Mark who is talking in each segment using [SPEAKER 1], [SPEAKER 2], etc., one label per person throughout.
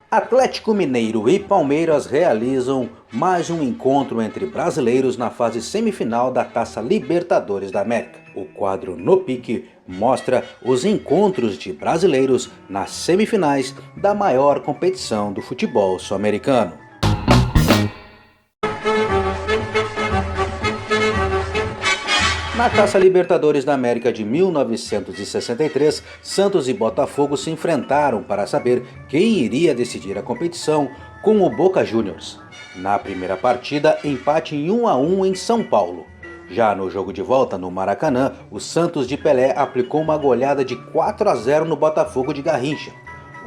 [SPEAKER 1] Atlético Mineiro e Palmeiras realizam mais um encontro entre brasileiros na fase semifinal da Taça Libertadores da América. O quadro No Pique mostra os encontros de brasileiros nas semifinais da maior competição do futebol sul-americano. Na Taça Libertadores da América de 1963, Santos e Botafogo se enfrentaram para saber quem iria decidir a competição com o Boca Juniors. Na primeira partida, empate em 1-1 em São Paulo. Já no jogo de volta no Maracanã, o Santos de Pelé aplicou uma goleada de 4-0 no Botafogo de Garrincha.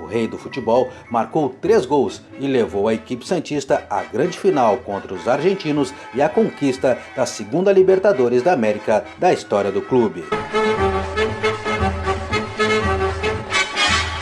[SPEAKER 1] O rei do futebol marcou 3 gols e levou a equipe santista à grande final contra os argentinos e à conquista da segunda Libertadores da América da história do clube.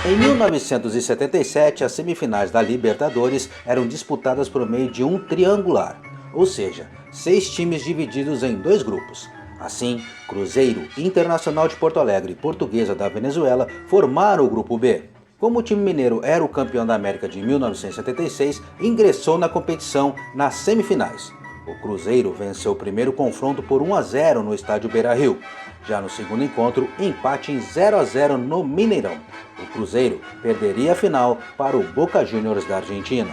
[SPEAKER 1] Em 1977, as semifinais da Libertadores eram disputadas por meio de um triangular, ou seja, 6 times divididos em 2 grupos. Assim, Cruzeiro, Internacional de Porto Alegre e Portuguesa da Venezuela formaram o grupo B. Como o time mineiro era o campeão da América de 1976, ingressou na competição nas semifinais. O Cruzeiro venceu o primeiro confronto por 1-0 no estádio Beira-Rio. Já no segundo encontro, empate em 0-0 no Mineirão. O Cruzeiro perderia a final para o Boca Juniors da Argentina.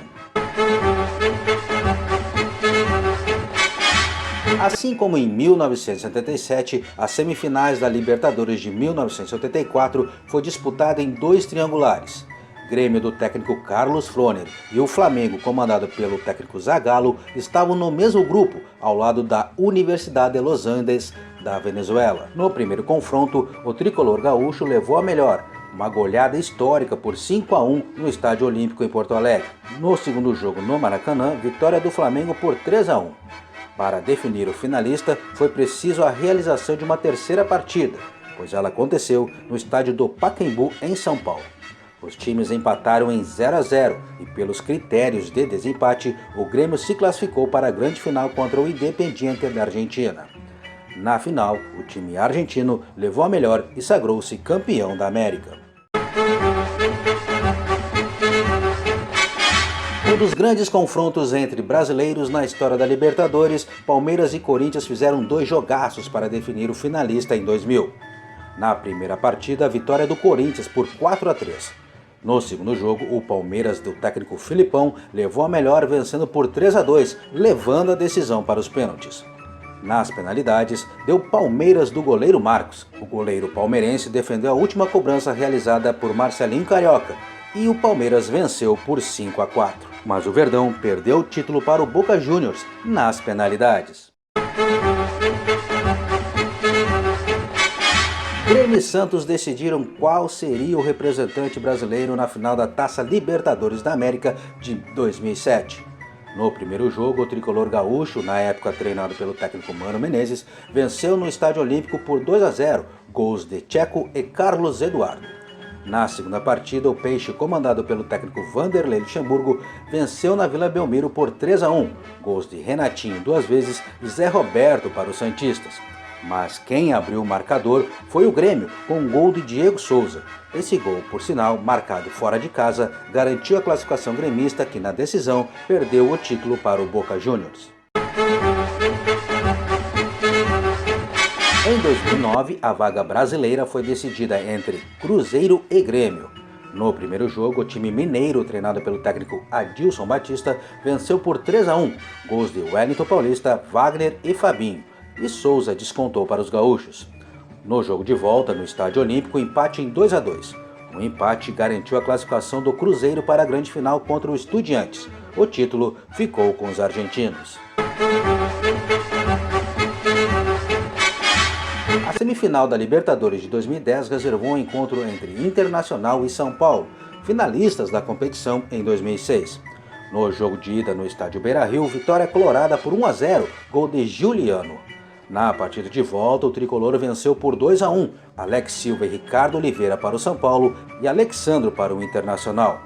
[SPEAKER 1] Assim como em 1977, as semifinais da Libertadores de 1984 foi disputada em 2 triangulares. Grêmio do técnico Carlos Froner e o Flamengo, comandado pelo técnico Zagallo, estavam no mesmo grupo, ao lado da Universidad de los Andes da Venezuela. No primeiro confronto, o tricolor gaúcho levou a melhor, uma goleada histórica por 5-1 no Estádio Olímpico em Porto Alegre. No segundo jogo no Maracanã, vitória do Flamengo por 3-1. Para definir o finalista, foi preciso a realização de uma terceira partida, pois ela aconteceu no estádio do Pacaembu, em São Paulo. Os times empataram em 0-0 e, pelos critérios de desempate, o Grêmio se classificou para a grande final contra o Independiente da Argentina. Na final, o time argentino levou a melhor e sagrou-se campeão da América. Um dos grandes confrontos entre brasileiros na história da Libertadores, Palmeiras e Corinthians fizeram 2 jogaços para definir o finalista em 2000. Na primeira partida, a vitória do Corinthians por 4-3. No segundo jogo, o Palmeiras do técnico Filipão levou a melhor, vencendo por 3-2, levando a decisão para os pênaltis. Nas penalidades, deu Palmeiras do goleiro Marcos. O goleiro palmeirense defendeu a última cobrança realizada por Marcelinho Carioca e o Palmeiras venceu por 5-4. Mas o Verdão perdeu o título para o Boca Juniors nas penalidades. Grêmio e Santos decidiram qual seria o representante brasileiro na final da Taça Libertadores da América de 2007. No primeiro jogo, o tricolor gaúcho, na época treinado pelo técnico Mano Menezes, venceu no Estádio Olímpico por 2-0, gols de Tcheco e Carlos Eduardo. Na segunda partida, o Peixe, comandado pelo técnico Vanderlei Luxemburgo, venceu na Vila Belmiro por 3-1, gols de Renatinho 2 vezes e Zé Roberto para os santistas. Mas quem abriu o marcador foi o Grêmio, com um gol de Diego Souza. Esse gol, por sinal, marcado fora de casa, garantiu a classificação gremista, que na decisão perdeu o título para o Boca Juniors. Em 2009, a vaga brasileira foi decidida entre Cruzeiro e Grêmio. No primeiro jogo, o time mineiro, treinado pelo técnico Adilson Batista, venceu por 3-1, gols de Wellington Paulista, Wagner e Fabinho, e Souza descontou para os gaúchos. No jogo de volta, no Estádio Olímpico, empate em 2-2. O empate garantiu a classificação do Cruzeiro para a grande final contra o Estudiantes. O título ficou com os argentinos. A semifinal da Libertadores de 2010 reservou um encontro entre Internacional e São Paulo, finalistas da competição em 2006. No jogo de ida no estádio Beira-Rio, vitória colorada por 1-0, gol de Juliano. Na partida de volta, o tricolor venceu por 2-1, Alex Silva e Ricardo Oliveira para o São Paulo e Alexandro para o Internacional.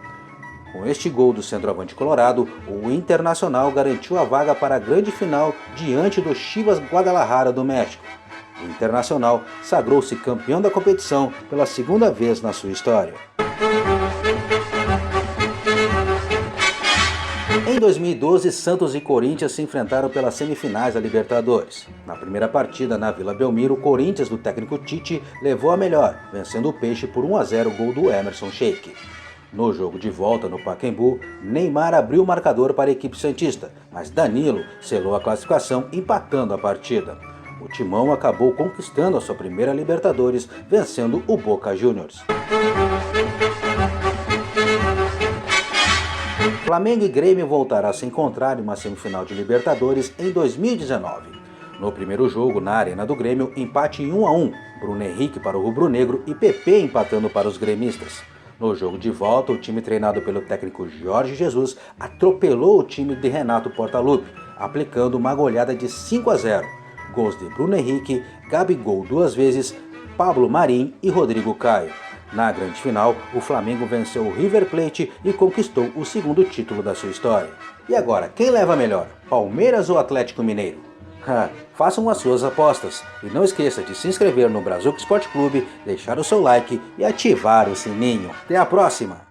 [SPEAKER 1] Com este gol do centroavante colorado, o Internacional garantiu a vaga para a grande final diante do Chivas Guadalajara do México. O Internacional sagrou-se campeão da competição pela segunda vez na sua história. Em 2012, Santos e Corinthians se enfrentaram pelas semifinais da Libertadores. Na primeira partida na Vila Belmiro, o Corinthians do técnico Tite levou a melhor, vencendo o Peixe por 1-0, gol do Emerson Sheik. No jogo de volta no Pacaembu, Neymar abriu o marcador para a equipe santista, mas Danilo selou a classificação empatando a partida. O Timão acabou conquistando a sua primeira Libertadores, vencendo o Boca Juniors. Flamengo e Grêmio voltarão a se encontrar em uma semifinal de Libertadores em 2019. No primeiro jogo, na Arena do Grêmio, empate em 1-1, Bruno Henrique para o rubro-negro e PP empatando para os gremistas. No jogo de volta, o time treinado pelo técnico Jorge Jesus atropelou o time de Renato Portaluppi, aplicando uma goleada de 5-0. Gols de Bruno Henrique, Gabigol 2 vezes, Pablo Marim e Rodrigo Caio. Na grande final, o Flamengo venceu o River Plate e conquistou o segundo título da sua história. E agora, quem leva melhor, Palmeiras ou Atlético Mineiro? Façam as suas apostas e não esqueça de se inscrever no Brazuca Esporte Clube, deixar o seu like e ativar o sininho. Até a próxima!